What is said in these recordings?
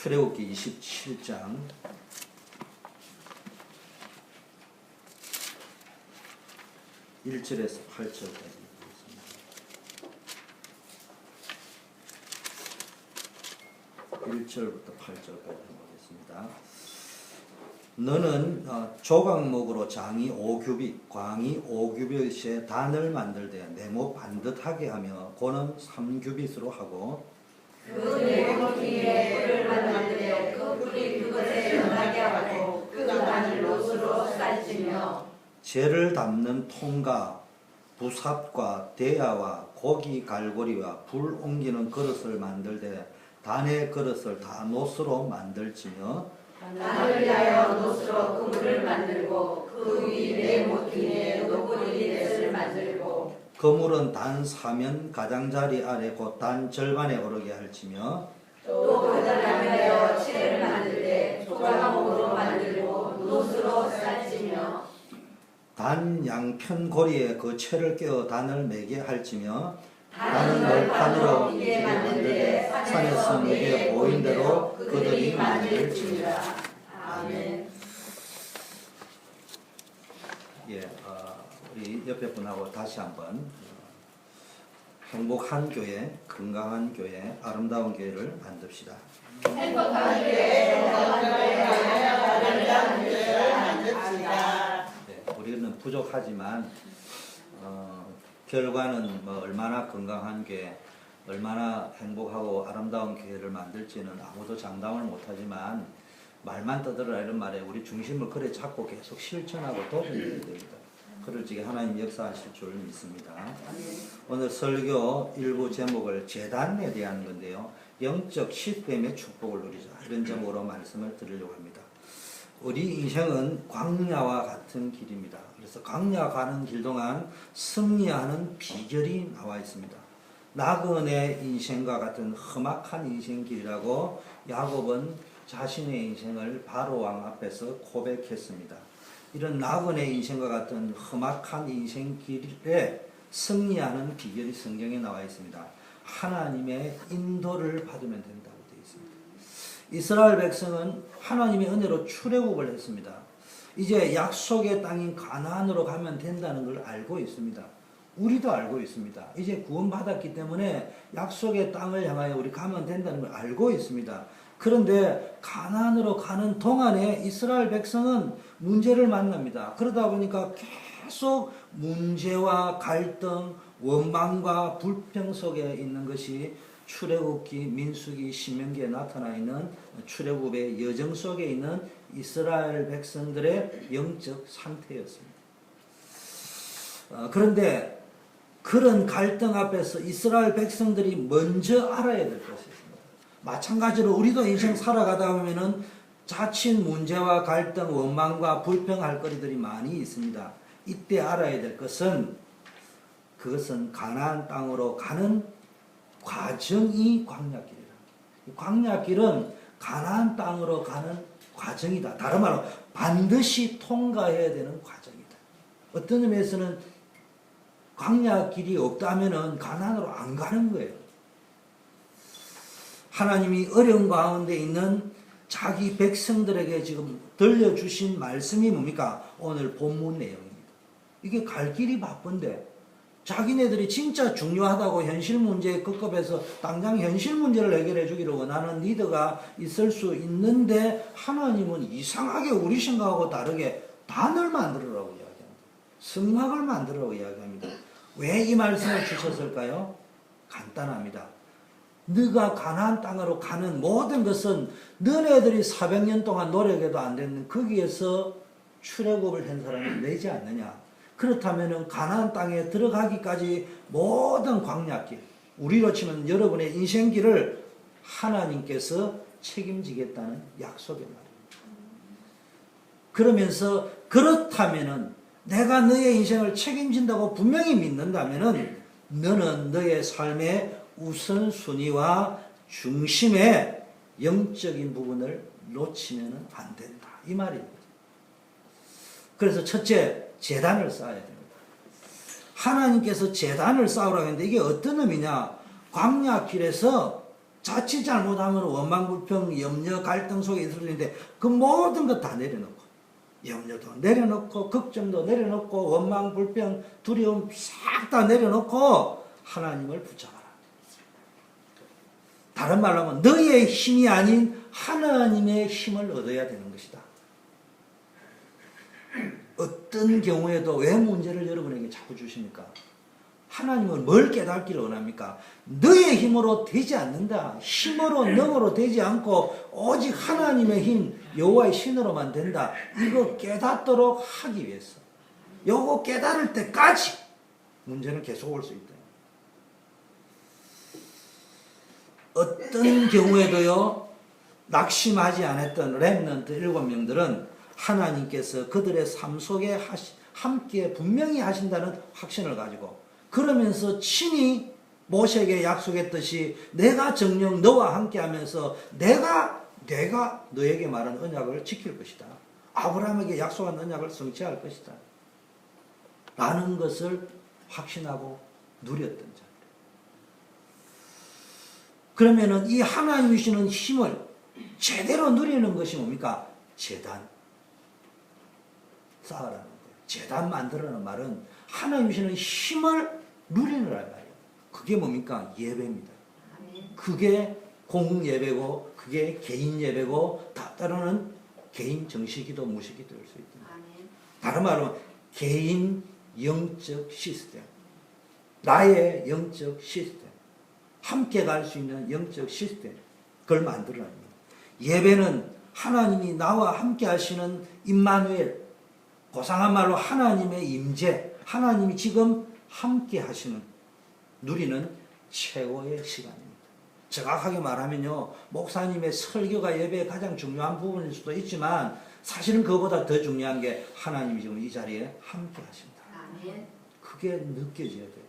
출애굽기 27장 1절에서 8절까지 보겠습니다. 1절부터 8절까지 보겠습니다. 너는 조각목으로 장이 5규빗, 광이 5규빗의 단을 만들되 네모 반듯하게 하며 고는 3규빗으로 하고 그 네모 뒤에 뿔을 만들되 그 뿔이 그것에 연하게 하고 그 단을 롯으로 쌀지며 재를 담는 통과, 부삽과 대야와 고기 갈고리와 불 옮기는 그릇을 만들되 단의 그릇을 다 놋으로 만들지며 단을 위하여 놋으로 그물을 만들고 그 위 네모 뒤에 노구리 넷을 만들고 그물은 단 사면 가장자리 아래 곧 단 절반에 오르게 할지며 또 그들을 위하여 채를 만들되 조각목으로 만들고 놋으로 쌀지며 단 양편 고리에 그 채를 깨어 단을 매게 할지며 단은 널판으로 이게 만들되 산에서 내게 보인 대로 그들이 만들지니라. 아멘. 예, 우리 옆에 분하고 다시 한번 행복한 교회, 건강한 교회, 아름다운 교회를 만듭시다. 행복한 교회, 건강한 교회, 아름다운 교회를 만듭시다. 네, 우리는 부족하지만 결과는 뭐 얼마나 건강한 교회, 얼마나 행복하고 아름다운 교회를 만들지는 아무도 장담을 못하지만 말만 떠들어라 이런 말에 우리 중심을 그래 잡고 계속 실천하고 도전해야 됩니다. 그럴 적에 하나님 역사하실 줄 믿습니다. 오늘 설교 일부 제목을 제단에 대한 건데요. 영적 10뱀의 축복을 누리자 이런 제목으로 말씀을 드리려고 합니다. 우리 인생은 광야와 같은 길입니다. 그래서 광야 가는 길 동안 승리하는 비결이 나와 있습니다. 나그네 인생과 같은 험악한 인생길이라고 야곱은 자신의 인생을 바로왕 앞에서 고백했습니다. 이런 나그네 인생과 같은 험악한 인생길에 승리하는 비결이 성경에 나와 있습니다. 하나님의 인도를 받으면 된다고 되어 있습니다. 이스라엘 백성은 하나님의 은혜로 출애굽을 했습니다. 이제 약속의 땅인 가나안으로 가면 된다는 걸 알고 있습니다. 우리도 알고 있습니다. 이제 구원받았기 때문에 약속의 땅을 향하여 우리 가면 된다는 걸 알고 있습니다. 그런데 가나안으로 가는 동안에 이스라엘 백성은 문제를 만납니다. 그러다 보니까 계속 문제와 갈등, 원망과 불평 속에 있는 것이 출애굽기, 민수기, 신명기에 나타나 있는 출애굽의 여정 속에 있는 이스라엘 백성들의 영적 상태였습니다. 그런데 그런 갈등 앞에서 이스라엘 백성들이 먼저 알아야 될 것이 있습니다. 마찬가지로 우리도 인생 살아가다 보면은 자칫 문제와 갈등, 원망과 불평할 거리들이 많이 있습니다. 이때 알아야 될 것은 그것은 가나안 땅으로 가는 과정이 광야길이라. 광야길은 가나안 땅으로 가는 과정이다. 다른 말로 반드시 통과해야 되는 과정이다. 어떤 의미에서는 광야길이 없다면은 가나안으로 안 가는 거예요. 하나님이 어려운 가운데 있는 자기 백성들에게 지금 들려주신 말씀이 뭡니까? 오늘 본문 내용입니다. 이게 갈 길이 바쁜데 자기네들이 진짜 중요하다고 현실 문제에 급급해서 당장 현실 문제를 해결해 주기를 원하는 리더가 있을 수 있는데 하나님은 이상하게 우리 생각하고 다르게 단을 만들으라고 이야기합니다. 성막을 만들으라고 이야기합니다. 왜 이 말씀을 주셨을까요? 간단합니다. 네가 가나안 땅으로 가는 모든 것은 너네들이 400년 동안 노력해도 안 되는 거기에서 출애굽을 한 사람이 내지 않느냐. 그렇다면 가나안 땅에 들어가기까지 모든 광야길, 우리로 치면 여러분의 인생길을 하나님께서 책임지겠다는 약속의 말입니다. 그러면서 그렇다면은 내가 너의 인생을 책임진다고 분명히 믿는다면은 너는 너의 삶의 우선순위와 중심의 영적인 부분을 놓치면 안 된다. 이 말입니다. 그래서 첫째, 제단을 쌓아야 됩니다. 하나님께서 제단을 쌓으라고 했는데 이게 어떤 의미냐? 광야길에서 자칫 잘못하면 원망불평, 염려, 갈등 속에 있을 수 있는데 그 모든 것 다 내려놓고 염려도 내려놓고 걱정도 내려놓고 원망불평, 두려움 싹 다 내려놓고 하나님을 붙잡아라. 다른 말로 하면 너의 힘이 아닌 하나님의 힘을 얻어야 되는 것이다. 어떤 경우에도 왜 문제를 여러분에게 자꾸 주십니까? 하나님은 뭘 깨닫기를 원합니까? 너의 힘으로 되지 않는다. 힘으로 능으로 되지 않고 오직 하나님의 힘, 여호와의 신으로만 된다. 이거 깨닫도록 하기 위해서. 요거 깨달을 때까지 문제는 계속 올 수 있다. 어떤 경우에도요, 낙심하지 않았던 렘넌트 7명들은 하나님께서 그들의 삶 속에 함께 분명히 하신다는 확신을 가지고 그러면서 친히 모세에게 약속했듯이 내가 정녕 너와 함께 하면서 내가 너에게 말한 언약을 지킬 것이다. 아브라함에게 약속한 언약을 성취할 것이다. 라는 것을 확신하고 누렸던 자. 그러면은 이 하나님이 주시는 힘을 제대로 누리는 것이 뭡니까? 재단. 쌓으라는 거예요. 재단 만들어라는 말은 하나님이 주시는 힘을 누리는 말이에요. 그게 뭡니까? 예배입니다. 그게 공공 예배고 그게 개인 예배고 때로는 개인 정식기도 무식기도일 수 있다. 다른 말로 개인 영적 시스템. 나의 영적 시스템. 함께 갈 수 있는 영적 시스템. 그걸 만들어라는 거예요. 예배는 하나님이 나와 함께 하시는 임마누엘. 고상한 말로 하나님의 임재. 하나님이 지금 함께 하시는 누리는 최고의 시간입니다. 정확하게 말하면요, 목사님의 설교가 예배의 가장 중요한 부분일 수도 있지만 사실은 그거보다 더 중요한 게 하나님이 지금 이 자리에 함께 하신다. 그게 느껴져야 돼요.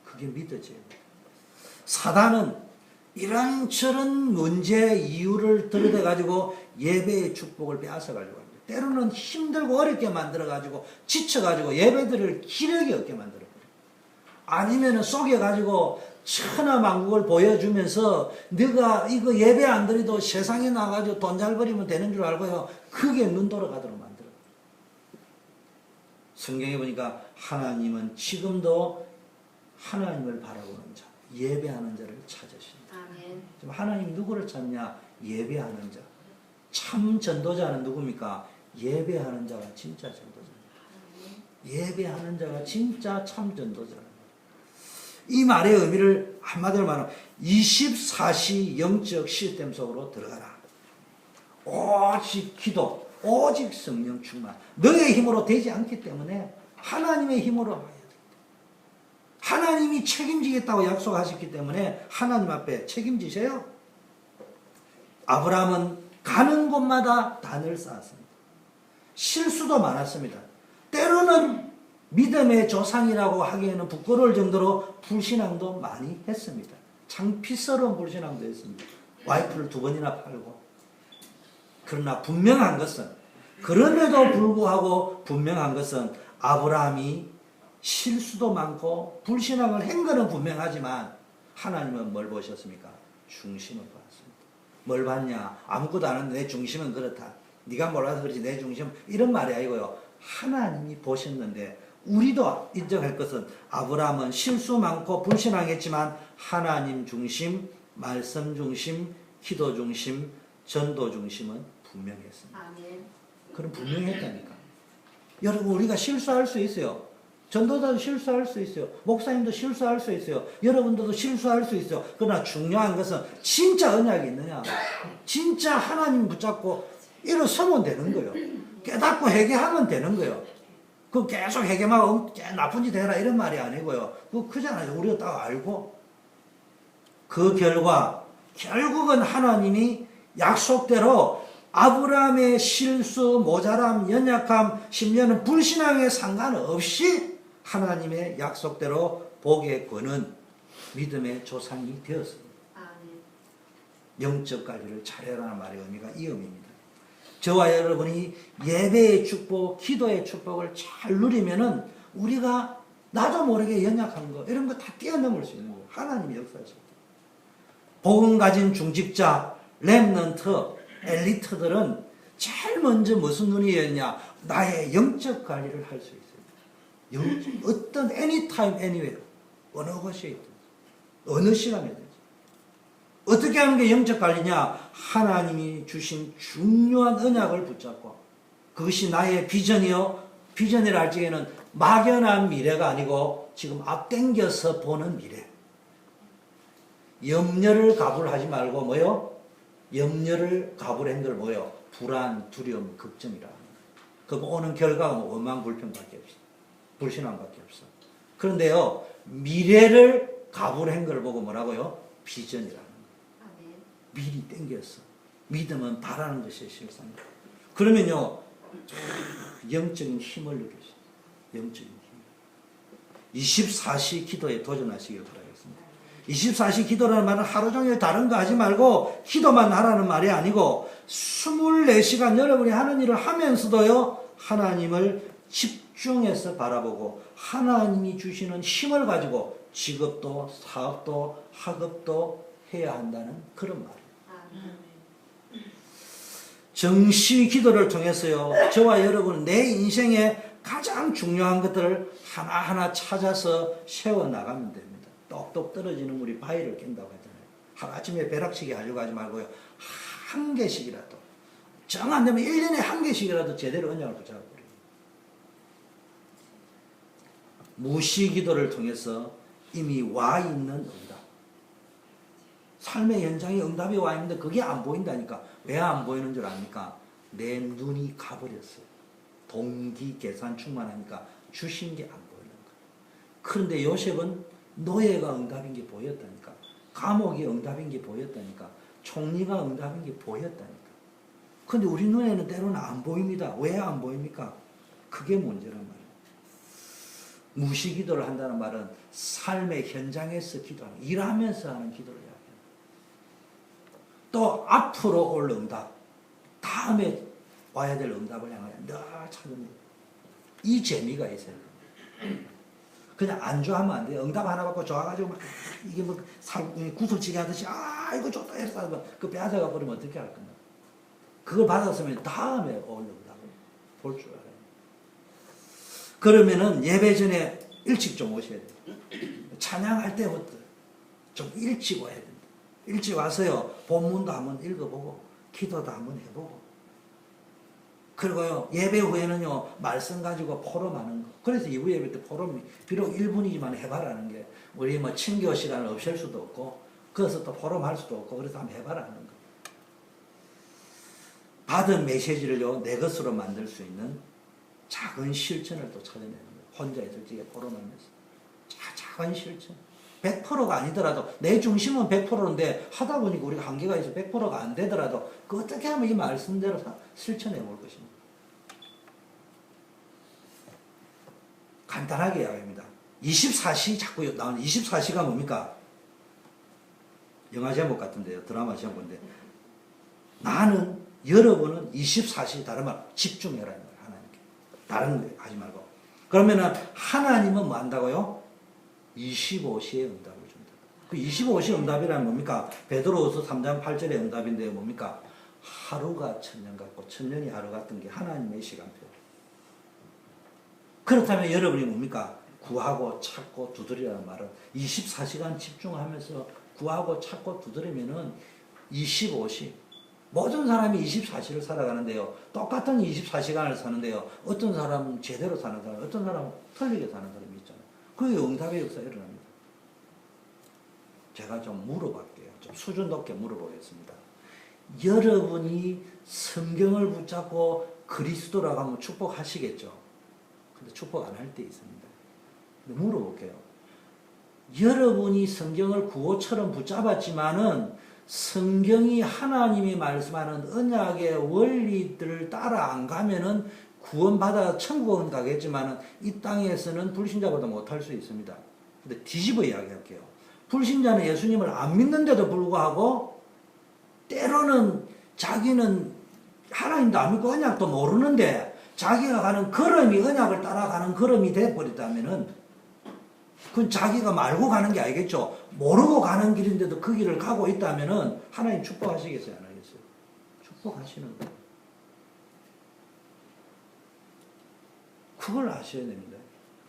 그게 믿어져야 돼요. 사단은 이런저런 문제 이유를 들여대가지고 예배의 축복을 빼앗아가지고 합니다. 때로는 힘들고 어렵게 만들어가지고 지쳐가지고 예배드릴 기력이 없게 만들어버려요. 아니면 속여가지고 천하만국을 보여주면서 네가 이거 예배 안 드려도 세상에 나가지고 돈 잘 벌이면 되는 줄 알고요. 그게 눈 돌아가도록 만들어요. 성경에 보니까 하나님은 지금도 하나님을 바라보는 자, 예배하는 자를 찾으신다. 지금 하나님 누구를 찾냐? 예배하는 자. 참 전도자는 누굽니까? 예배하는 자가 진짜 전도자입니다. 예배하는 자가 진짜 참 전도자입니다. 이 말의 의미를 한마디로 말하면 24시 영적 시스템 속으로 들어가라. 오직 기도, 오직 성령 충만. 너의 힘으로 되지 않기 때문에 하나님의 힘으로 해야 돼. 하나님이 책임지겠다고 약속하셨기 때문에 하나님 앞에 책임지세요. 아브라함은 가는 곳마다 단을 쌓았습니다. 실수도 많았습니다. 때로는 믿음의 조상이라고 하기에는 부끄러울 정도로 불신앙도 많이 했습니다. 창피스러운 불신앙도 했습니다. 와이프를 2번이나 팔고. 그러나 분명한 것은, 그럼에도 불구하고 분명한 것은 아브라함이 실수도 많고 불신앙을 한 거는 분명하지만 하나님은 뭘 보셨습니까? 중심을 봤습니다. 뭘 봤냐? 아무것도 안 하는데 내 중심은 그렇다. 네가 몰라서 그렇지 내 중심, 이런 말이 아니고요. 하나님이 보셨는데 우리도 인정할 것은 아브라함은 실수 많고 불신앙했지만 하나님 중심, 말씀 중심, 기도 중심, 전도 중심은 분명했습니다. 그럼 분명했다니까. 여러분, 우리가 실수할 수 있어요. 전도자도 실수할 수 있어요. 목사님도 실수할 수 있어요. 여러분들도 실수할 수 있어요. 그러나 중요한 것은 진짜 언약이 있느냐. 진짜 하나님 붙잡고 일어서면 되는 거예요. 깨닫고 회개하면 되는 거예요. 그 계속 회개만 나쁜 짓 해라 이런 말이 아니고요. 그거 크잖아요. 우리가 딱 알고. 그 결과 결국은 하나님이 약속대로 아브라함의 실수, 모자람, 연약함, 심지어는 불신앙에 상관없이 하나님의 약속대로 복의 권은 믿음의 조상이 되었습니다. 영적 관리를 잘해라는 말의 의미가 이 의미입니다. 저와 여러분이 예배의 축복, 기도의 축복을 잘 누리면은 우리가 나도 모르게 연약한 거 이런 거 다 뛰어넘을 수 있는 거예요. 하나님이 역사하실 때. 복음 가진 중직자, 렘넌트, 엘리트들은 제일 먼저 무슨 눈이 열냐? 나의 영적 관리를 할 수 있어요. 어떤 anytime, anywhere, 어느 곳에 있든, 어느 시간에든. 어떻게 하는 게 영적 관리냐? 하나님이 주신 중요한 언약을 붙잡고, 그것이 나의 비전이요. 비전이라 할 적에는 막연한 미래가 아니고 지금 앞당겨서 보는 미래. 염려를 가불하지 말고 뭐요? 염려를 가불한 걸 뭐요? 불안, 두려움, 걱정이라. 그 오는 결과가 뭐 원망, 불평밖에 없어. 불신앙밖에 없어. 그런데요, 미래를 가불한 걸 보고 뭐라고요? 비전이라는 거예요. 미리 땡겼어. 믿음은 바라는 것이 실상이다. 그러면요, 영적인 힘을 느낄 수 있어요. 영적인 힘. 24시 기도에 도전하시길 바라겠습니다. 24시 기도라는 말은 하루 종일 다른 거 하지 말고 기도만 하라는 말이 아니고 24시간 여러분이 하는 일을 하면서도요, 하나님을 집중해서 바라보고 하나님이 주시는 힘을 가지고 직업도 사업도 학업도 해야 한다는 그런 말이에요. 정시 기도를 통해서요, 저와 여러분은 내 인생에 가장 중요한 것들을 하나하나 찾아서 세워나가면 됩니다. 똑똑 떨어지는 물이 바위를 깬다고 하잖아요. 하루아침에 벼락치기 하려고 하지 말고요, 한 개씩이라도, 정 안 되면 1년에 한 개씩이라도 제대로 언약을 붙잡아버려요. 무시 기도를 통해서 이미 와 있는 응답. 삶의 현장에 응답이 와 있는데 그게 안 보인다니까. 왜 안 보이는 줄 아니까? 내 눈이 가버렸어요. 동기 계산 충만하니까 주신 게 안 보이는 거예요. 그런데 요셉은 노예가 응답인 게 보였다니까. 감옥이 응답인 게 보였다니까. 총리가 응답인 게 보였다니까. 그런데 우리 눈에는 때로는 안 보입니다. 왜 안 보입니까? 그게 문제란 말이에요. 무시기도를 한다는 말은 삶의 현장에서 기도하는, 일하면서 하는 기도를 해야 해요. 또 앞으로 올 응답, 다음에 와야 될 응답을 향하여 늘 찾는 이 재미가 있어요. 그냥 안주하면 안 돼요. 응답 하나 받고 좋아가지고 막 이게 뭐 구슬치기 하듯이 이거 좋다 해서 그 빼앗아가 버리면 어떻게 할 건가? 그걸 받았으면 다음에 올 응답을 볼 줄 알아요. 그러면은 예배 전에 일찍 좀 오셔야 돼요. 찬양할 때부터 좀 일찍 와야 됩니다. 일찍 와서요, 본문도 한번 읽어보고 기도도 한번 해보고, 그리고요, 예배 후에는요, 말씀 가지고 포럼하는 거. 그래서 이후 예배 때 포럼이 비록 1분이지만 해봐라는 게, 우리 뭐 친교 시간을 없앨 수도 없고, 그래서 또 포럼할 수도 없고, 그래서 한번 해봐라는 거. 받은 메시지를요, 내 것으로 만들 수 있는 작은 실천을 또 찾아내는 거예요. 혼자 있을 적에 포럼하면서 작은 실천. 100%가 아니더라도, 내 중심은 100%인데 하다 보니까 우리가 한계가 있어 100%가 안 되더라도 그 어떻게 하면 이 말씀대로 실천해 볼 것입니다. 간단하게 이야기합니다. 24시 자꾸 나오는 24시가 뭡니까? 영화 제목 같은데요. 드라마 제목인데, 나는, 여러분은 24시, 다른 말 집중해라는 거예요. 하나님께. 다른 거 하지 말고. 그러면은 하나님은 뭐 한다고요? 25시의 응답을 준다. 그 25시 응답이란 뭡니까? 베드로후서 3장 8절의 응답인데요. 뭡니까? 하루가 천년 같고 천년이 하루 같은 게 하나님의 시간표. 그렇다면 여러분이 뭡니까? 구하고 찾고 두드리라는 말은 24시간 집중하면서 구하고 찾고 두드리면은 25시. 모든 사람이 24시를 살아가는데요. 똑같은 24시간을 사는데요. 어떤 사람은 제대로 사는 사람, 어떤 사람은 틀리게 사는 사람이 있잖아요. 그게 응답의 역사가 일어납니다. 제가 좀 물어볼게요. 좀 수준 높게 물어보겠습니다. 여러분이 성경을 붙잡고 그리스도라고 하면 축복하시겠죠? 근데 축복 안 할 때 있습니다. 근데 물어볼게요. 여러분이 성경을 구호처럼 붙잡았지만은 성경이 하나님이 말씀하는 언약의 원리들을 따라 안 가면은 구원받아 천국은 가겠지만은 이 땅에서는 불신자보다 못할 수 있습니다. 근데 뒤집어 이야기할게요. 불신자는 예수님을 안 믿는데도 불구하고 때로는 자기는 하나님도 안 믿고 언약도 모르는데 자기가 가는 걸음이 언약을 따라가는 걸음이 돼버렸다면은 그건 자기가 말고 가는 게 아니겠죠. 모르고 가는 길인데도 그 길을 가고 있다면은 하나님 축복하시겠어요? 안 하겠어요? 축복하시는 거예요. 그걸 아셔야 됩니다.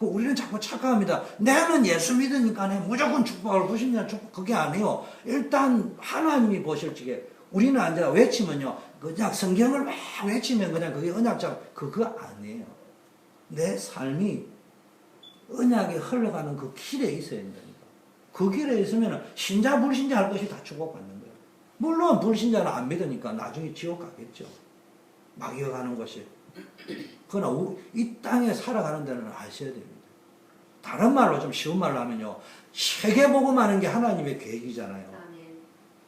우리는 자꾸 착각합니다. 나는 예수 믿으니까 무조건 축복을 보시냐, 축복, 그게 아니에요. 일단 하나님이 보실 적에 우리는 앉아 외치면요, 그냥 성경을 막 외치면 그냥 그게 언약적, 그거 아니에요. 내 삶이 언약에 흘러가는 그 길에 있어야 된다니까. 그 길에 있으면 신자, 불신자 할 것이 다 축복받는 거예요. 물론 불신자는 안 믿으니까 나중에 지옥 가겠죠. 막 이어가는 것이. 그러나 이 땅에 살아가는 데는 아셔야 됩니다. 다른 말로 좀 쉬운 말로 하면요, 세계복음하는 게 하나님의 계획이잖아요.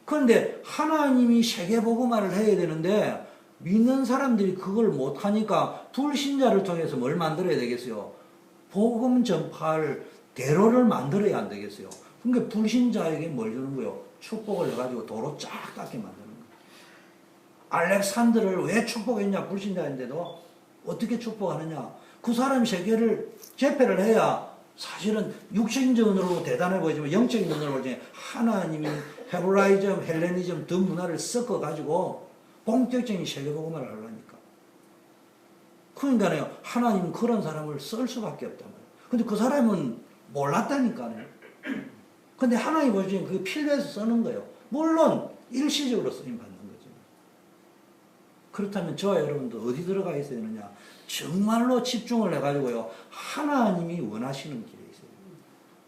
그런데 하나님이 세계복음화를 해야 되는데 믿는 사람들이 그걸 못하니까 불신자를 통해서 뭘 만들어야 되겠어요? 복음 전파할 대로를 만들어야 안 되겠어요? 그러니까 불신자에게 뭘 주는 거예요? 축복을 해가지고 도로 쫙 닦게 만드는 거예요. 알렉산더를 왜 축복했냐? 불신자인데도 어떻게 축복하느냐? 그 사람이 세계를 제패를 해야 사실은 육신적으로 대단해 보이지만 영적인 눈으로 보지 하나님이 헤브라이즘, 헬레니즘 두 문화를 섞어가지고 본격적인 세계복음화를 하려니까. 그러니까요, 하나님은 그런 사람을 쓸 수밖에 없단 말이에요. 근데 그 사람은 몰랐다니까요. 근데 하나님 보시면 그게 필요해서 쓰는 거예요. 물론 일시적으로 쓰임 받는 거죠. 그렇다면 저와 여러분도 어디 들어가 있어야 되느냐? 정말로 집중을 해가지고요, 하나님이 원하시는 길에 있어요.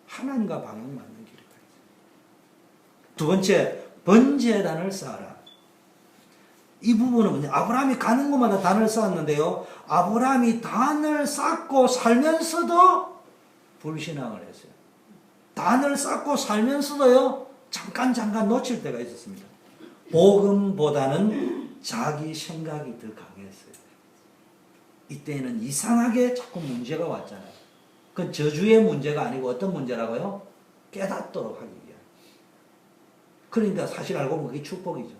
하나님과 방향 맞는 길에 가 있어요. 두 번째, 번제단을 쌓아라. 이 부분은 뭐냐? 아브라함이 가는 곳마다 단을 쌓았는데요, 아브라함이 단을 쌓고 살면서도 불신앙을 했어요. 단을 쌓고 살면서도요, 잠깐 놓칠 때가 있었습니다. 복음보다는 자기 생각이 더 강했어요. 이때는 이상하게 자꾸 문제가 왔잖아요. 그건 저주의 문제가 아니고 어떤 문제라고요? 깨닫도록 하기 위한. 그러니까 사실 알고 보면 그게 축복이죠.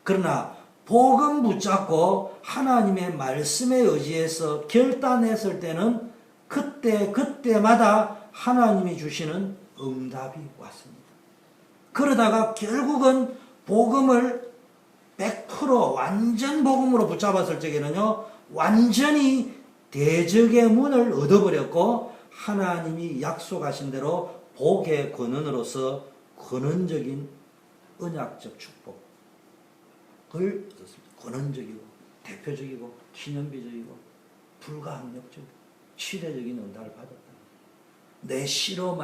그러나 복음 붙잡고 하나님의 말씀에 의지해서 결단했을 때는 그때마다 하나님이 주시는 응답이 왔습니다. 그러다가 결국은 복음을 100% 완전 복음으로 붙잡았을 적에는요, 완전히 대적의 문을 얻어버렸고 하나님이 약속하신 대로 복의 근원으로서 근원적인 언약적 축복을 얻었습니다. 근원적이고 대표적이고 기념비적이고 불가항력적이고 시대적인 응답을 받았다. 내 씨로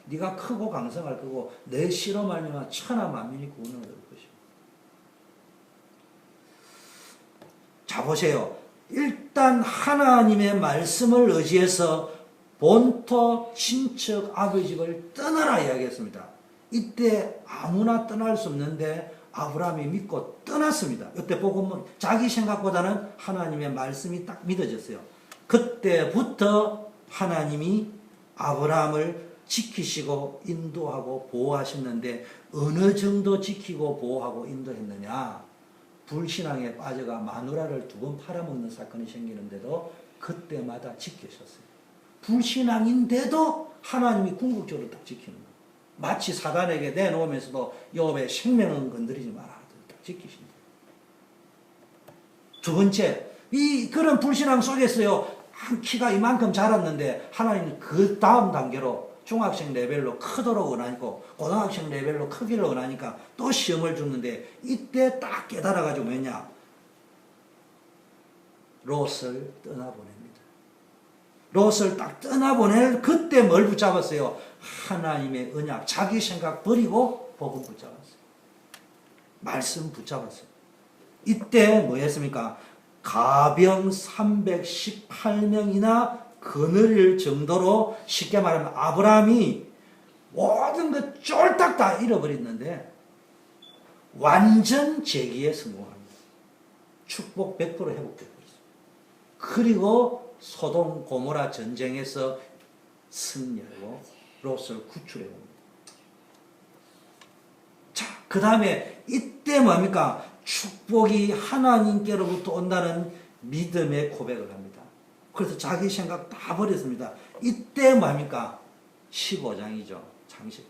네가 크고 강성할 거고 내 씨로 말미암아 천하 만민이 구원을 얻을 것이고. 자 보세요. 일단 하나님의 말씀을 의지해서 본토 친척 아버지 집을 떠나라 이야기했습니다. 이때 아무나 떠날 수 없는데 아브라함이 믿고 떠났습니다. 이때 복음은 자기 생각보다는 하나님의 말씀이 딱 믿어졌어요. 그때부터 하나님이 아브라함을 지키시고 인도하고 보호하셨는데 어느 정도 지키고 보호하고 인도했느냐? 불신앙에 빠져가 마누라를 2번 팔아먹는 사건이 생기는데도 그때마다 지키셨어요. 불신앙인데도 하나님이 궁극적으로 딱 지키는 거예요. 마치 사단에게 내놓으면서도 욥의 생명은 건드리지 마라. 딱 지키신다. 두 번째, 그런 불신앙 속에서요, 한 키가 이만큼 자랐는데 하나님은 그 다음 단계로 중학생 레벨로 크도록 원하니까 고등학생 레벨로 크기를 원하니까 또 시험을 줬는데 이때 딱 깨달아가지고 뭐냐? 롯을 떠나보냅니다. 롯을 딱 떠나보낼 그때 뭘 붙잡았어요? 하나님의 언약, 자기 생각 버리고 복음 붙잡았어요. 말씀 붙잡았어요. 이때 뭐 했습니까? 가병 318명이나 거느릴 정도로 쉽게 말하면 아브라함이 모든 것 쫄딱 다 잃어버렸는데 완전 재기에 성공합니다. 축복 100% 회복되어버렸어요. 그리고 소돔 고모라 전쟁에서 승리하고 롯을 구출해 옵니다. 자, 그 다음에 이때 뭡니까? 축복이 하나님께로부터 온다는 믿음의 고백을 합니다. 그래서 자기 생각 다 버렸습니다. 이때 뭡니까? 15장이죠. 창세기.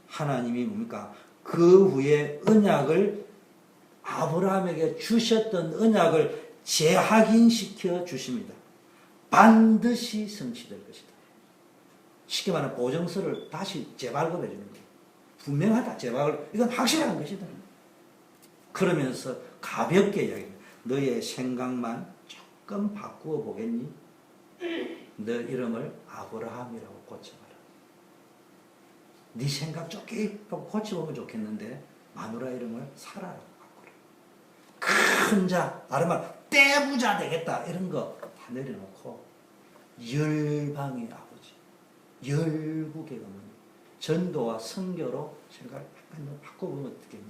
하나님이 뭡니까? 그 후에 언약을 아브라함에게 주셨던 언약을 재확인시켜 주십니다. 반드시 성취될 것이다. 쉽게 말하면 보증서를 다시 재발급해 주는 거예요. 분명하다. 재발급. 이건 확실한 것이다. 그러면서 가볍게 이야기합니다. 너의 생각만 조금 바꾸어 보겠니? 너 이름을 아브라함이라고 고쳐봐라. 네 생각 조금 고쳐보면 좋겠는데 마누라 이름을 사라라고 바꾸라. 큰 자, 다른 말 떼부자 되겠다 이런 거 다 내려놓고 열방의 아버지, 열국의 어머니, 전도와 선교로 생각을 약간 바꿔보면 어떻겠니?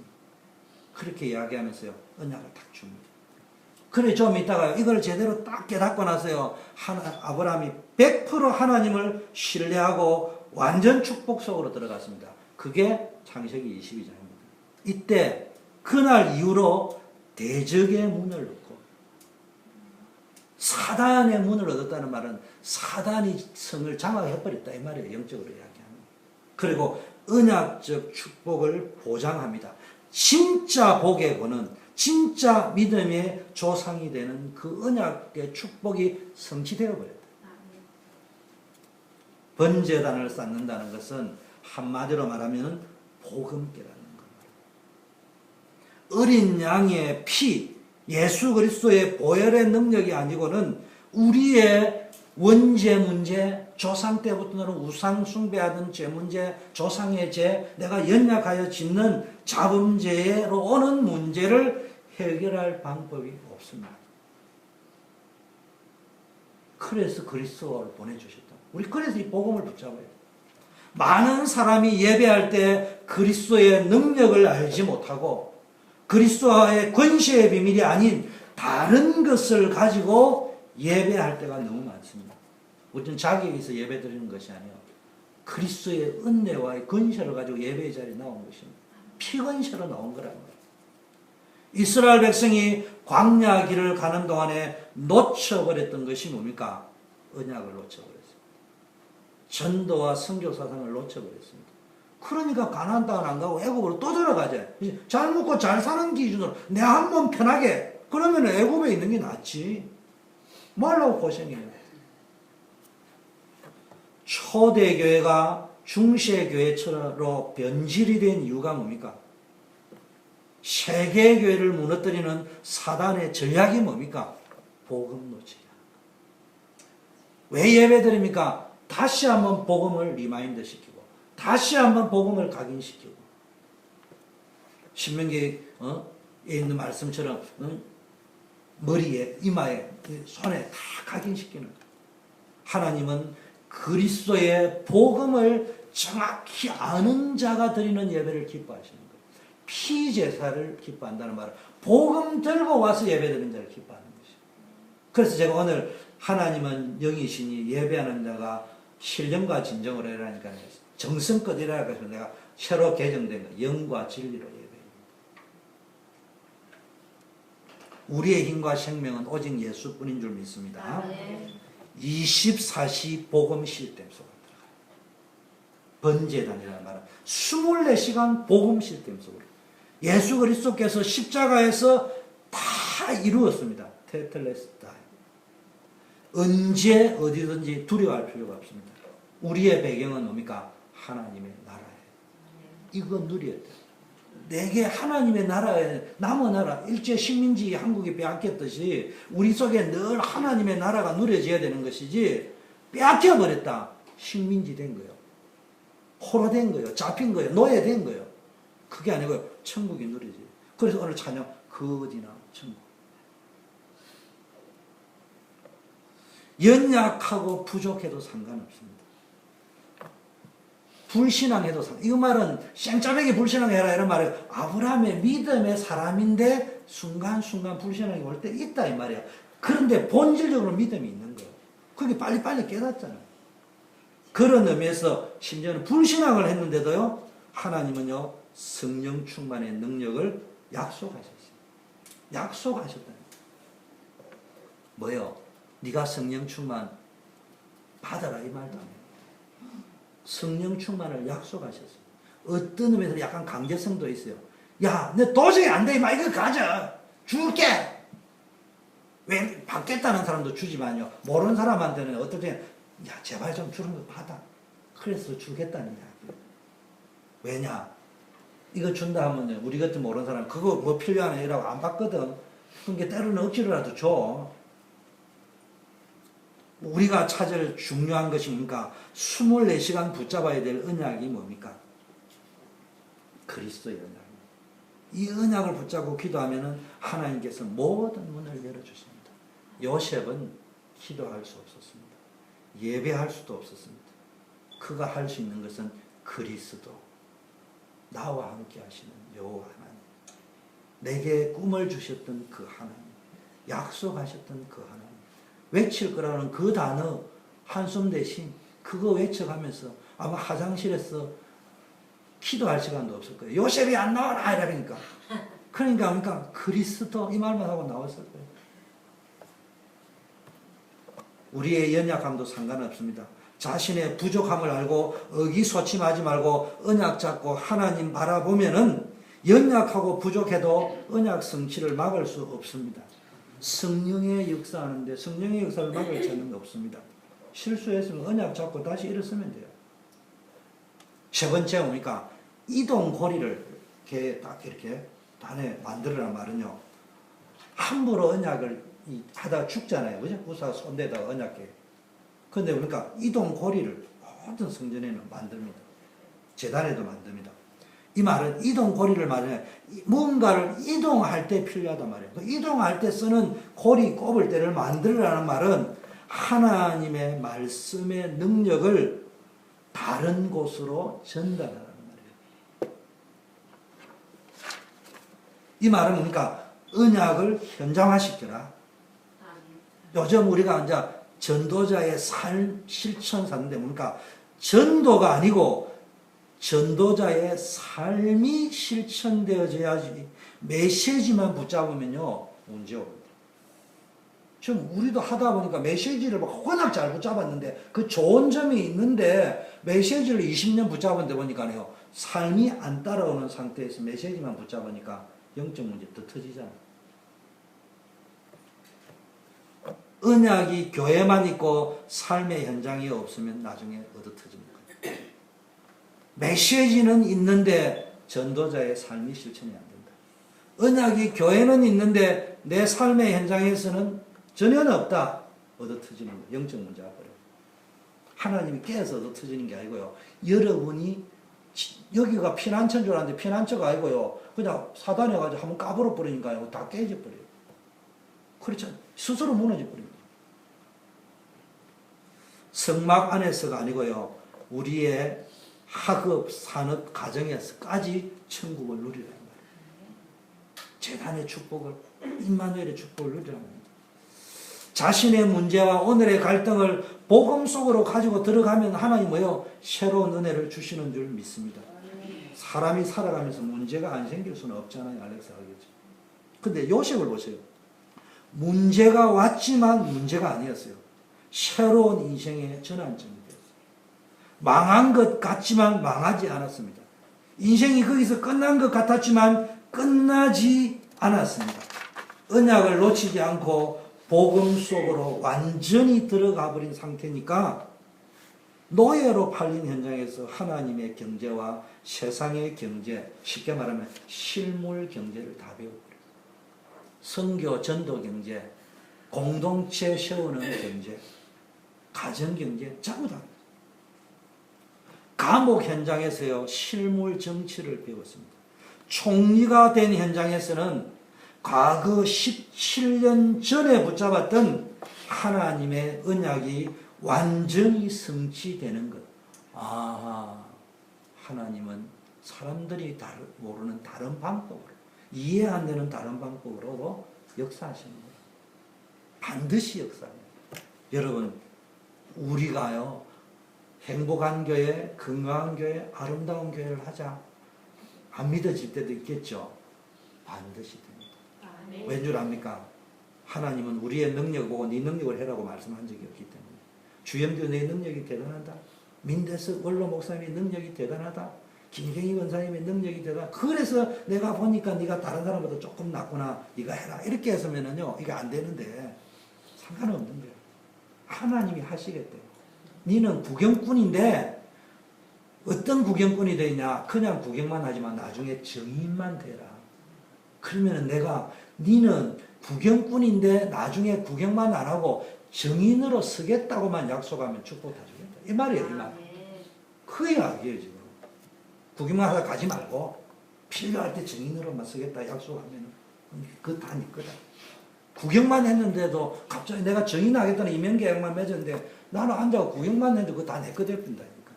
그렇게 이야기하면서요 언약을 딱 줍니다. 그래 좀 이따가 이걸 제대로 딱 깨닫고 나서요 아브라함이 100% 하나님을 신뢰하고 완전 축복 속으로 들어갔습니다. 그게 창세기 22장입니다. 이때 그날 이후로 대적의 문을 넣고 사단의 문을 얻었다는 말은 사단이 성을 장악해버렸다 이 말이에요. 영적으로 이야기하면. 그리고 언약적 축복을 보장합니다. 진짜 복의 권은 진짜 믿음의 조상이 되는 그 언약의 축복이 성취되어 버렸다. 번제단을 쌓는다는 것은 한마디로 말하면 복음께라는 겁니다. 어린 양의 피, 예수 그리스도의 보혈의 능력이 아니고는 우리의 원죄 문제, 조상 때부터는 우상 숭배하던 죄 문제, 조상의 죄, 내가 연약하여 짓는 자범죄로 오는 문제를 해결할 방법이 없습니다. 그래서 그리스도를 보내주셨다. 우리 그래서 이 복음을 붙잡아야 돼. 많은 사람이 예배할 때 그리스도의 능력을 알지 못하고 그리스도의 권세의 비밀이 아닌 다른 것을 가지고 예배할 때가 너무 많습니다. 어떤 자격에서 예배 드리는 것이 아니요 그리스도의 은혜와 권세를 가지고 예배의 자리에 나온 것입니다. 피건세로 나온 거란 말이에요. 이스라엘 백성이 광야 길을 가는 동안에 놓쳐버렸던 것이 뭡니까? 언약을 놓쳐버렸습니다. 전도와 선교 사상을 놓쳐버렸습니다. 그러니까 가나안 땅을 안 가고 애굽으로 또 들어가자. 잘 먹고 잘 사는 기준으로 내 한 몸 편하게. 그러면 애굽에 있는 게 낫지. 뭐 하려고 고생해요. 초대교회가 중세교회로 변질이 된 이유가 뭡니까? 세계교회를 무너뜨리는 사단의 전략이 뭡니까? 복음 놓치기. 왜 예배드립니까? 다시 한번 복음을 리마인드 시키고 다시 한번 복음을 각인시키고 신명기에 있는 말씀처럼 머리에 이마에 손에 다 각인시키는 거예요. 하나님은 그리스도의 복음을 정확히 아는 자가 드리는 예배를 기뻐하시는 거예요. 피제사를 기뻐한다는 말은 복음 들고 와서 예배드리는 자를 기뻐하는 것이에요. 그래서 제가 오늘 하나님은 영이시니 예배하는 자가 신령과 진정으로 해라니까 정성껏 이라고 해서 내가 새로 개정된 거 영과 진리로 예배합니다. 우리의 힘과 생명은 오직 예수뿐인 줄 믿습니다. 24시 복음 시스템 속으로 들어가요. 번제단이라는 말은 24시간 복음 시스템 속으로 예수 그리스도께서 십자가에서 다 이루었습니다. 테텔레스타이. 언제 어디든지 두려워할 필요가 없습니다. 우리의 배경은 뭡니까? 하나님의 나라예요. 이거 누려야 돼요. 내게 하나님의 나라에 남은 나라 일제 식민지 한국이 빼앗겼듯이 우리 속에 늘 하나님의 나라가 누려져야 되는 것이지 빼앗겨버렸다. 식민지 된 거예요. 포로된 거예요. 잡힌 거예요. 노예된 거예요. 그게 아니고요. 천국이 누려져요. 그래서 오늘 찬양 그 어디나 천국. 연약하고 부족해도 상관없습니다. 불신앙해도 상관없습니다. 이 말은 쌩짜배기 불신앙해라 이런 말이에요. 아브라함의 믿음의 사람인데 순간순간 불신앙이 올 때 있다 이 말이에요. 그런데 본질적으로 믿음이 있는 거예요. 그게 빨리빨리 깨닫잖아요. 그런 의미에서 심지어는 불신앙을 했는데도요. 하나님은요. 성령 충만의 능력을 약속하셨어요. 약속하셨다는 거예요. 뭐요? 네가 성령 충만 받아라 이 말도 안 해요. 성령 충만을 약속하셨어요. 어떤 의미에서 약간 강제성도 있어요. 야, 너 도저히 안 돼, 이거 가져. 줄게. 왜 받겠다는 사람도 주지만요. 모르는 사람한테는 어떨 때는 야, 제발 좀 주는 거 받아. 그래서 주겠다는 이야기예요. 왜냐? 이거 준다 하면 우리 같은 모르는 사람 그거 뭐 필요하네 이라고 안 받거든. 그러니까 때로는 억지로라도 줘. 우리가 찾을 중요한 것이 뭡니까? 24시간 붙잡아야 될 언약이 뭡니까? 그리스도의 언약입니다. 이 언약을 붙잡고 기도하면 하나님께서 모든 문을 열어주십니다. 요셉은 기도할 수 없었습니다. 예배할 수도 없었습니다. 그가 할 수 있는 것은 그리스도, 나와 함께 하시는 여호와 하나님, 내게 꿈을 주셨던 그 하나님, 약속하셨던 그 하나님, 외칠 거라는 그 단어 한숨 대신 그거 외쳐가면서 아마 화장실에서 기도할 시간도 없을 거예요. 요셉이 안 나와라 이러니까. 그러니까 그리스도 이 말만 하고 나왔을 거예요. 우리의 연약함도 상관없습니다. 자신의 부족함을 알고 의기소침하지 말고 언약 잡고 하나님 바라보면은 연약하고 부족해도 언약 성취를 막을 수 없습니다. 성령의 역사하는데 성령의 역사를 막을 자는 없습니다. 실수했으면 언약 잡고 다시 일어서면 돼요. 세 번째 보니까 이동고리를 이렇게 딱 이렇게 단에 만들어란 말은요. 함부로 언약을 하다가 죽잖아요. 그죠? 우사 손대다가 언약해. 그런데 그러니까 이동고리를 모든 성전에는 만듭니다. 제단에도 만듭니다. 이 말은 이동고리를 말하면 뭔가를 이동할 때 필요하단 말이에요. 그 이동할 때 쓰는 고리 꼽을 때를 만들으라는 말은 하나님의 말씀의 능력을 다른 곳으로 전달하라는 말이에요. 이 말은 뭡니까? 언약을 현장화시켜라. 요즘 우리가 이제 전도자의 삶 실천 사는데 뭡니까? 전도가 아니고 전도자의 삶이 실천되어져야지 메시지만 붙잡으면요 문제 옵니다. 지금 우리도 하다 보니까 메시지를 막 워낙 잘 붙잡았는데 그 좋은 점이 있는데 메시지를 20년 붙잡았는데 보니까요 삶이 안 따라오는 상태에서 메시지만 붙잡으니까 영적 문제 더 터지잖아요. 언약이 교회만 있고 삶의 현장이 없으면 나중에 얻어터집니다. 메시지는 있는데 전도자의 삶이 실천이 안 된다. 언약이 교회는 있는데 내 삶의 현장에서는 전혀 없다. 얻어터지는 거예요. 영적 문제가 버려. 하나님이 깨어서 얻어터지는 게 아니고요. 여러분이 여기가 피난처인 줄 알았는데 피난처가 아니고요. 그냥 사단에 가지고 한번 까불어 버리니까요. 다 깨져 버려요. 그렇죠. 스스로 무너져 버립니다. 성막 안에서가 아니고요. 우리의 학업, 산업, 가정에서까지 천국을 누리라는 말이에요. 재단의 축복을, 임마누엘의 축복을 누리라는 겁니다. 자신의 문제와 오늘의 갈등을 복음 속으로 가지고 들어가면 하나님 뭐요? 새로운 은혜를 주시는 줄 믿습니다. 사람이 살아가면서 문제가 안 생길 수는 없잖아요. 알렉스 하겠죠. 근데 요셉을 보세요. 문제가 왔지만 문제가 아니었어요. 새로운 인생의 전환점이 되었어요. 망한 것 같지만 망하지 않았습니다. 인생이 거기서 끝난 것 같았지만 끝나지 않았습니다. 언약을 놓치지 않고 복음 속으로 완전히 들어가 버린 상태니까 노예로 팔린 현장에서 하나님의 경제와 세상의 경제, 쉽게 말하면 실물 경제를 다 배워버려요. 선교, 전도 경제, 공동체 세우는 경제, 가정 경제, 전부 다. 감옥 현장에서요, 실물 정치를 배웠습니다. 총리가 된 현장에서는 과거 17년 전에 붙잡았던 하나님의 언약이 완전히 성취되는 것. 아, 하나님은 사람들이 모르는 다른 방법으로, 이해 안 되는 다른 방법으로도 역사하시는 거예요. 반드시 역사합니다. 여러분, 우리가요, 행복한 교회, 건강한 교회, 아름다운 교회를 하자. 안 믿어질 때도 있겠죠. 반드시 됩니다. 왠 줄 압니까? 하나님은 우리의 능력 보고 네 능력을 해라고 말씀한 적이 없기 때문에. 주영교 내 능력이 대단하다. 민대석 원로 목사님의 능력이 대단하다. 김경희 원사님의 능력이 대단하다. 그래서 내가 보니까 네가 다른 사람보다 조금 낫구나. 네가 해라. 이렇게 했으면은요, 이게 안 되는데 상관없는 거예요. 하나님이 하시겠대요. 너는 구경꾼인데 어떤 구경꾼이 되냐? 그냥 구경만 하지만 나중에 증인만 되라. 그러면은 내가 너는 구경꾼인데 나중에 구경만 안 하고 증인으로 서겠다고만 약속하면 축복 다 주겠다. 이 말이에요, 이 말. 그 이야기예요, 지금. 구경만 하다 가지 말고 필요할 때 증인으로만 서겠다 약속하면 그거 다 네 거다. 구경만 했는데도 갑자기 내가 증인하겠다는 임명계약만 맺었는데 나는 앉아서 구경만 했는데 그거 다 내 거 될뿐다니까.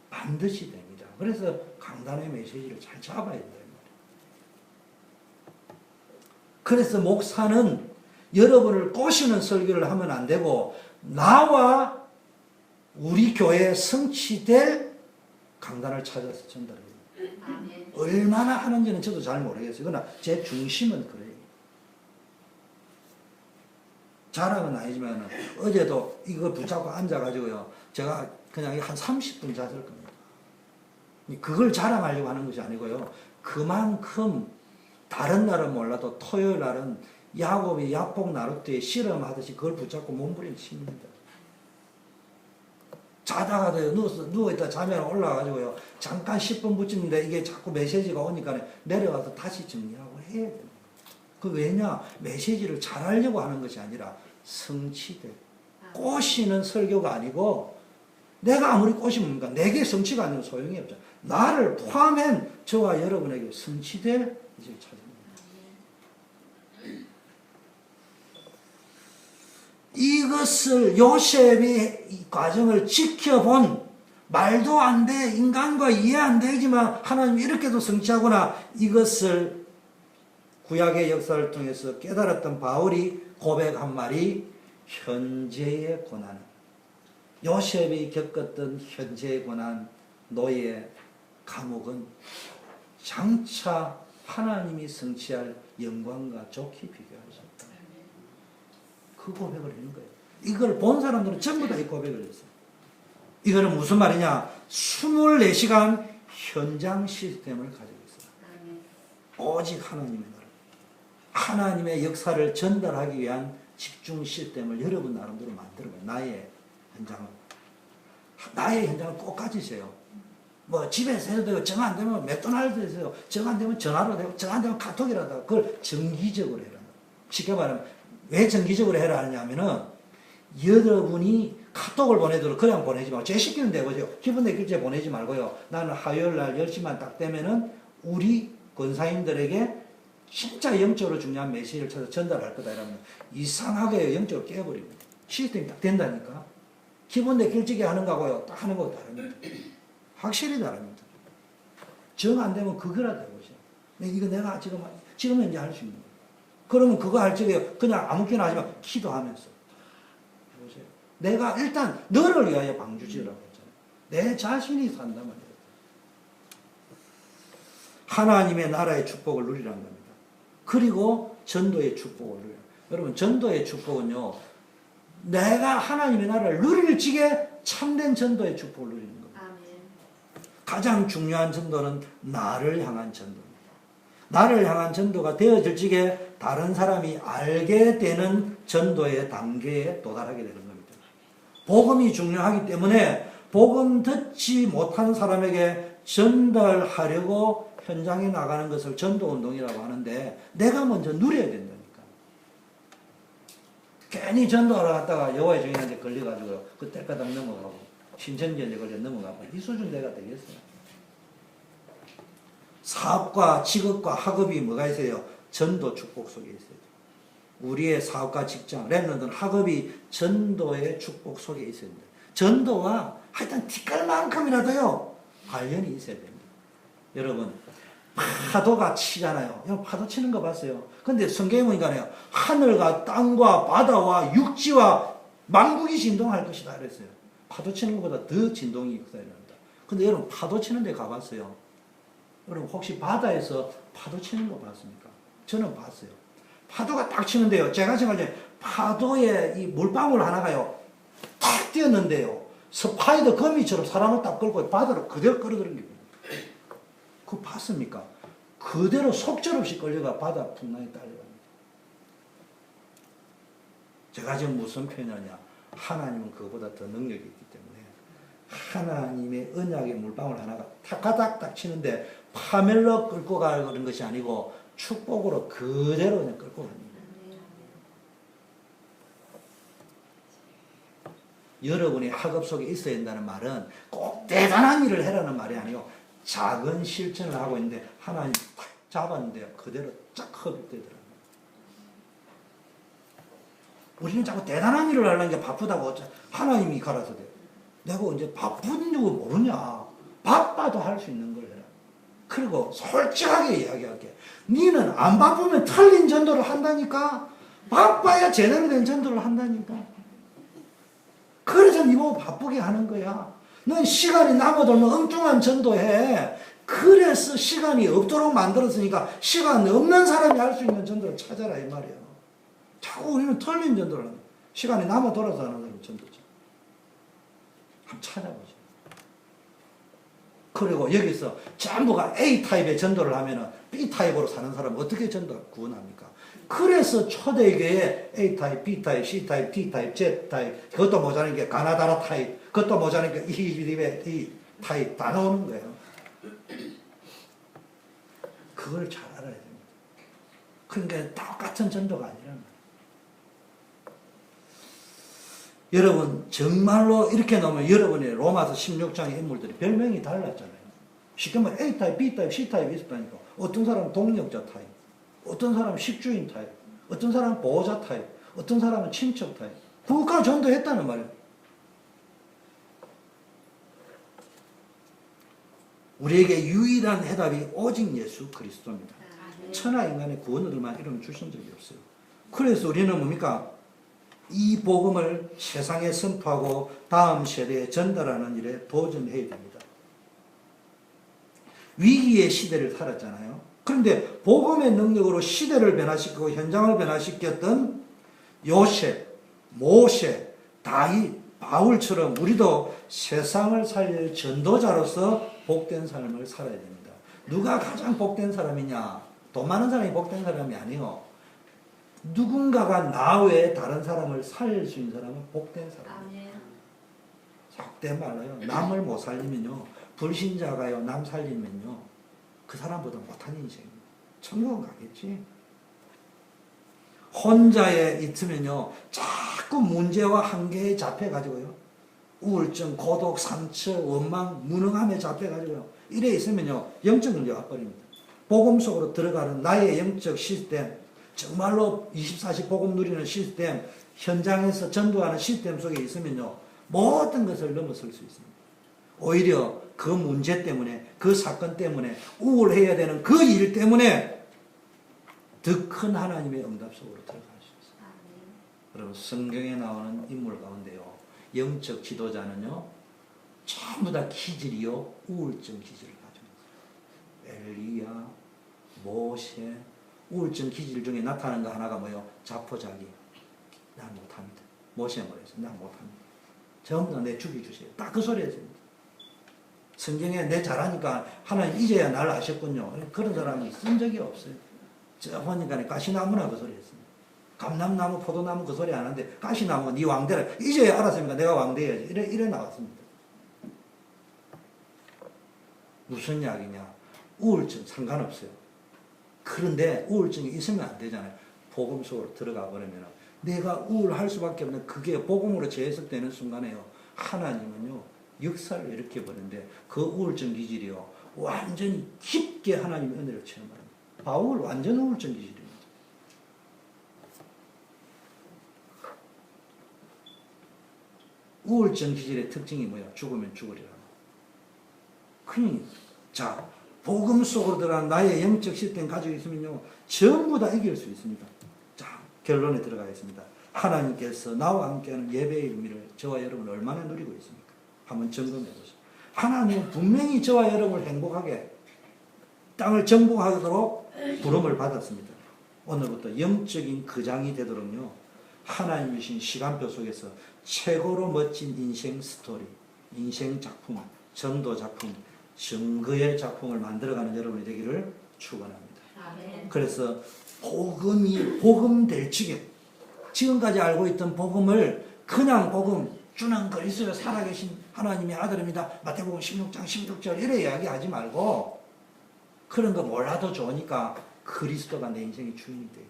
반드시 됩니다. 그래서 강단의 메시지를 잘 잡아야 된다. 그래서 목사는 여러분을 꼬시는 설교를 하면 안 되고 나와 우리 교회에 성취될 강단을 찾아서 전달해요. 얼마나 하는지는 저도 잘 모르겠어요. 그러나 제 중심은 그래요. 자랑은 아니지만 어제도 이거 붙잡고 앉아가지고요. 제가 그냥 한 30분 잤을 겁니다. 그걸 자랑하려고 하는 것이 아니고요. 그만큼 다른 날은 몰라도 토요일 날은 야곱이 야복 나룻대에 실험하듯이 그걸 붙잡고 몸부림 칩니다. 자다가도 누워있다 자면 올라가가지고요. 잠깐 10분 붙이는데 이게 자꾸 메시지가 오니까 내려가서 다시 정리하고 해야 돼요. 그 왜냐? 메시지를 잘하려고 하는 것이 아니라 성취돼. 꼬시는 설교가 아니고 내가 아무리 꼬시면 뭡니까? 내게 성취가 아니면 소용이 없죠. 나를 포함한 저와 여러분에게 성취될 이제 찾아옵니다. 이것을 요셉이 이 과정을 지켜본 말도 안 돼, 인간과 이해 안 되지만 하나님이 이렇게도 성취하구나. 이것을 구약의 역사를 통해서 깨달았던 바울이 고백한 말이 현재의 고난. 요셉이 겪었던 현재의 고난, 노예, 감옥은 장차 하나님이 성취할 영광과 좋게 비교할 수 없다. 그 고백을 하는 거예요. 이걸 본 사람들은 전부 다 이 고백을 했어요. 이거는 무슨 말이냐? 24시간 현장 시스템을 가지고 있어요. 오직 하나님의 나라. 하나님의 역사를 전달하기 위한 집중 시스템을 여러분 나름대로 만들어봐요. 나의 현장을. 나의 현장을 꼭 가지세요. 뭐 집에서 해도 되고 정 안 되면 맥도날드에서 해도 정 안 되면 전화로 되고 정 안 되면 카톡이라도 하고 그걸 정기적으로 해라. 쉽게 말하면 왜 정기적으로 해라 하냐면은 여러분이 카톡을 보내도록 그냥 보내지 말고 제 시키는 데 보세요. 기분 내길제 보내지 말고요. 나는 화요일 날 10시만 딱 되면은 우리 권사님들에게 진짜 영적으로 중요한 메시지를 찾아 전달할 거다 이러면 이상하게 영적으로 깨버립니다. 시스템이 딱 된다니까. 기분 내길지게 하는 거하고요. 딱 하는 거하고 다릅니다. 확실히 다릅니다. 정 안 되면 그거라도 해보세요. 이거 내가 지금 현재 할 수 있는 거예요. 그러면 그거 할 적에 그냥 아무렇게나 하지만 기도하면서 보세요. 내가 일단 너를 위하여 방주지으라고 했잖아요. 내 자신이 산단 말이에요. 하나님의 나라의 축복을 누리라는 겁니다. 그리고 전도의 축복을 누려요. 여러분 전도의 축복은요. 내가 하나님의 나라를 누릴 적에 참된 전도의 축복을 누리는 겁니다. 가장 중요한 전도는 나를 향한 전도입니다. 나를 향한 전도가 되어질 적에 다른 사람이 알게 되는 전도의 단계에 도달하게 되는 겁니다. 복음이 중요하기 때문에 복음 듣지 못한 사람에게 전달하려고 현장에 나가는 것을 전도운동이라고 하는데 내가 먼저 누려야 된다니까. 괜히 전도하러 갔다가 여호와의 증인한테 걸려가지고 그 때까지 넘어가고 신천지에 걸려 넘어가고 이 수준 내가 되겠어요. 사업과 직업과 학업이 뭐가 있어요? 전도 축복 속에 있어요. 우리의 사업과 직장, 랩런드는 학업이 전도의 축복 속에 있어야 됩니다. 전도와 하여튼 티끌만큼이라도요 관련이 있어야 됩니다. 여러분 파도가 치잖아요. 형 파도 치는 거 봤어요. 근데 성경에 보니까요 하늘과 땅과 바다와 육지와 만국이 진동할 것이다 그랬어요. 파도 치는 것보다 더 진동이 일어납니다. 근데 여러분 파도 치는 데 가봤어요? 여러분 혹시 바다에서 파도 치는 거 봤습니까? 저는 봤어요. 파도가 딱 치는데요. 제가 생각할 때 파도에 이 물방울 하나가요. 탁 뛰었는데요. 스파이더 거미처럼 사람을 딱 끌고 바다로 그대로 끌어들인 겁니다. 그거 봤습니까? 그대로 속절없이 끌려가 바다 풍랑에 딸려갑니다. 제가 지금 무슨 표현하냐? 하나님은 그거보다 더 능력이 있기 때문에 하나님의 언약의 물방울 하나가 탁가닥 치는데 파멸로 끌고 가는 것이 아니고 축복으로 그대로 그냥 끌고 갑니다. 여러분이 학업 속에 있어야 된다는 말은 꼭 대단한 일을 해라는 말이 아니고 작은 실천을 하고 있는데 하나님 탁 잡았는데 그대로 쫙 흡입되더라고요. 우리는 자꾸 대단한 일을 하려는 게 바쁘다고 하나님이 가라서 돼. 내가 언제 바쁜 줄 모르냐. 바빠도 할 수 있는 걸 해라. 그리고 솔직하게 이야기할게. 니는 안 바쁘면 틀린 전도를 한다니까. 바빠야 제대로 된 전도를 한다니까. 그래서 니 보고 바쁘게 하는 거야. 넌 시간이 남아돌면 엉뚱한 전도해. 그래서 시간이 없도록 만들었으니까 시간 없는 사람이 할 수 있는 전도를 찾아라 이 말이야. 자꾸 우리는 틀린 전도를 하는 거야. 시간이 남아돌아서 하는 사람이 전도죠. 한번 찾아보죠. 그리고 여기서 전부가 A타입의 전도를 하면 B타입으로 사는 사람은 어떻게 구원합니까? 그래서 초대교회에 A타입, B타입, C타입, D타입, Z타입, 그것도 모자라는 게 가나다라 타입, 그것도 모자라는 게 이 타입 다 나오는 거예요. 그걸 잘 알아야 됩니다. 그러니까 똑같은 전도가 아니라는 거예요. 여러분 정말로 이렇게 놓으면 여러분의 로마서 16장의 인물들이 별명이 달랐잖아요. 쉽게 말해 A타입, B타입, C타입이 있었다니까. 어떤 사람은 동력자 타입, 어떤 사람은 식주인 타입, 어떤 사람은 보호자 타입, 어떤 사람은 친척 타입. 그것까지 전도했다는 말이에요. 우리에게 유일한 해답이 오직 예수 그리스도입니다. 천하 인간의 구원을만 이루면 주신 적이 없어요. 그래서 우리는 뭡니까? 이 복음을 세상에 선포하고 다음 세대에 전달하는 일에 도전해야 됩니다. 위기의 시대를 살았잖아요. 그런데 복음의 능력으로 시대를 변화시키고 현장을 변화시켰던 요셉, 모세, 다윗, 바울처럼 우리도 세상을 살릴 전도자로서 복된 삶을 살아야 됩니다. 누가 가장 복된 사람이냐? 돈 많은 사람이 복된 사람이 아니요. 누군가가 나 외에 다른 사람을 살릴 수 있는 사람은 복된 사람이에요. 속된 말로요. 남을 못 살리면요. 불신자가요. 남 살리면요. 그 사람보다 못한 인생입니다. 천국은 가겠지. 혼자에 있으면요. 자꾸 문제와 한계에 잡혀가지고요. 우울증, 고독, 상처, 원망, 무능함에 잡혀가지고요. 이래 있으면요. 영적 문제가 와버립니다. 복음 속으로 들어가는 나의 영적 시스템, 정말로 24시 복음 누리는 시스템, 현장에서 전도하는 시스템 속에 있으면요. 모든 것을 넘어설 수 있습니다. 오히려 그 문제 때문에, 그 사건 때문에, 우울해야 되는 그 일 때문에 더 큰 하나님의 응답 속으로 들어갈 수 있습니다. 여러분 성경에 나오는 인물 가운데요. 영적 지도자는요. 전부 다 기질이요. 우울증 기질을 가지고 있어요. 엘리야, 모세, 우울증 기질 중에 나타나는 거 하나가 뭐예요? 자포자기. 난 못합니다. 모세 뭐랬어요? 난 못합니다. 전부 다 내 죽여주세요. 딱 그 소리 했습니다. 성경에 내 잘하니까 하나님 이제야 날 아셨군요. 그런 사람이 쓴 적이 없어요. 저 보니까 가시나무나 그 소리 했습니다. 감람나무, 포도나무 그 소리 안 하는데 가시나무 네 왕대라. 이제야 알았으니까 내가 왕대야지. 이래 나왔습니다. 무슨 약이냐? 우울증 상관없어요. 그런데 우울증이 있으면 안 되잖아요. 복음 속으로 들어가 버리면 내가 우울할 수밖에 없는 그게 복음으로 재해석되는 순간에요. 하나님은요. 역사를 일으켜 버리는데 그 우울증 기질이요. 완전히 깊게 하나님의 은혜를 체험합니다. 바울 완전 우울증 기질입니다. 우울증 기질의 특징이 뭐야? 죽으면 죽으리라. 자, 복음 속으로 들어간 나의 영적 시스템 가지고 있으면요. 전부 다 이길 수 있습니다. 자, 결론에 들어가겠습니다. 하나님께서 나와 함께하는 예배의 의미를 저와 여러분 얼마나 누리고 있습니까? 한번 점검해 보세요. 하나님은 분명히 저와 여러분을 행복하게 땅을 정복하도록 부름을 받았습니다. 오늘부터 영적인 거장이 되도록요. 하나님이 주신 시간표 속에서 최고로 멋진 인생 스토리, 인생 작품, 전도 작품, 증거의 작품을 만들어가는 여러분이 되기를 축원합니다. 아멘. 그래서 복음 될 적에 지금까지 알고 있던 복음을 그냥 복음 주는 그리스도의 살아계신 하나님의 아들입니다. 마태복음 16장 16절 이래 이야기하지 말고 그런 거 몰라도 좋으니까 그리스도가 내 인생의 주인이 돼요.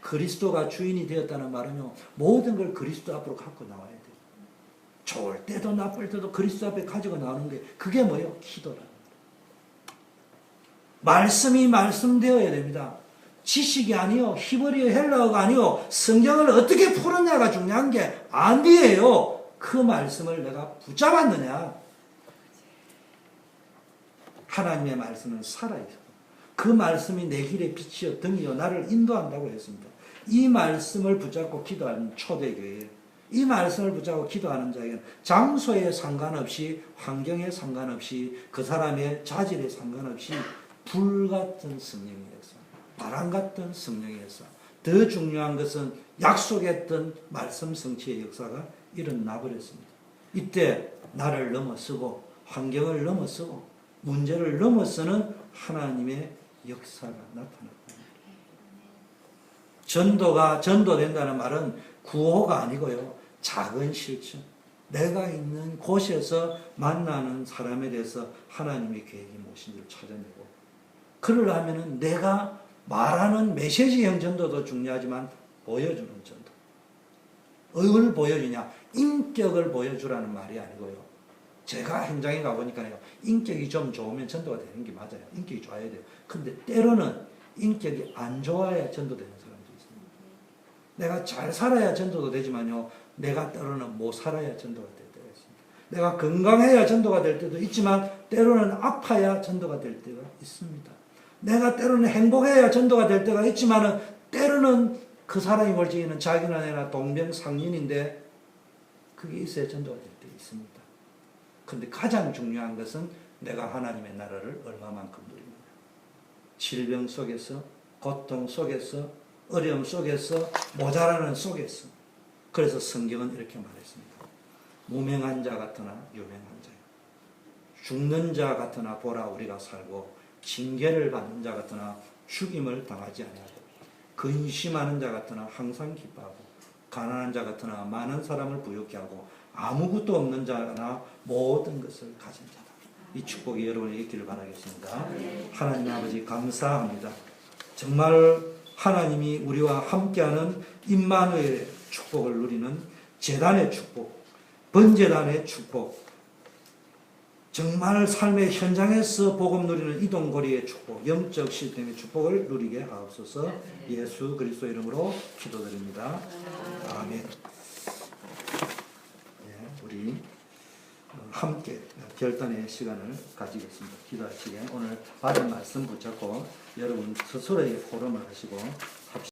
그리스도가 주인이 되었다는 말은요, 모든 걸 그리스도 앞으로 갖고 나와야 돼요. 좋을 때도 나쁠 때도 그리스도 앞에 가지고 나오는 게 그게 뭐예요? 기도라는 거예요. 말씀이 말씀되어야 됩니다. 지식이 아니요, 히브리어 헬라어가 아니요, 성경을 어떻게 풀었냐가 중요한 게 아니에요. 그 말씀을 내가 붙잡았느냐. 하나님의 말씀은 살아있어요. 그 말씀이 내 길의 빛이요 등이요 나를 인도한다고 했습니다. 이 말씀을 붙잡고 기도하는 초대교회예요. 이 말씀을 붙잡고 기도하는 자에게는 장소에 상관없이, 환경에 상관없이, 그 사람의 자질에 상관없이 불같은 성령이었어. 바람 같은 성령이었어. 더 중요한 것은 약속했던 말씀 성취의 역사가 일어나 버렸습니다. 이때 나를 넘어서고 환경을 넘어서고 문제를 넘어서는 하나님의 역사가 나타났다. 전도된다는 말은 구호가 아니고요. 작은 실천. 내가 있는 곳에서 만나는 사람에 대해서 하나님의 계획이 무엇인지를 찾아내고, 그러려면 내가 말하는 메시지형 전도도 중요하지만 보여주는 전도. 뭘 보여주냐? 인격을 보여주라는 말이 아니고요. 제가 현장에 가보니까요, 인격이 좀 좋으면 전도가 되는 게 맞아요. 인격이 좋아야 돼요. 근데 때로는 인격이 안 좋아야 전도되는 사람도 있습니다. 내가 잘 살아야 전도도 되지만요, 내가 때로는 못 살아야 전도가 될 때가 있습니다. 내가 건강해야 전도가 될 때도 있지만 때로는 아파야 전도가 될 때가 있습니다. 내가 때로는 행복해야 전도가 될 때가 있지만 때로는 그 사람이 볼 적에는 자기나 내나 동병상련인데 그게 있어야 전도가 될 때 있습니다. 근데 가장 중요한 것은 내가 하나님의 나라를 얼마만큼 누리느냐. 질병 속에서, 고통 속에서, 어려움 속에서, 모자라는 속에서. 그래서 성경은 이렇게 말했습니다. 무명한 자 같으나 유명한 자요. 죽는 자 같으나 보라 우리가 살고, 징계를 받는 자 같으나 죽임을 당하지 아니하고, 근심하는 자 같으나 항상 기뻐하고, 가난한 자 같으나 많은 사람을 부유케 하고, 아무것도 없는 자나 모든 것을 가진 자다. 이 축복이 여러분에게 있기를 바라겠습니다. 하나님 아버지 감사합니다. 정말 하나님이 우리와 함께하는 임마누엘의 축복을 누리는 제단의 축복, 번제단의 축복, 정말 삶의 현장에서 복음 누리는 이동거리의 축복, 영적 시스템의 축복을 누리게 하옵소서. 예수 그리스도 이름으로 기도드립니다. 아멘. 우리 함께 결단의 시간을 가지겠습니다. 기도하시게 오늘 받은 말씀 붙잡고 여러분 스스로의 포럼을 하시고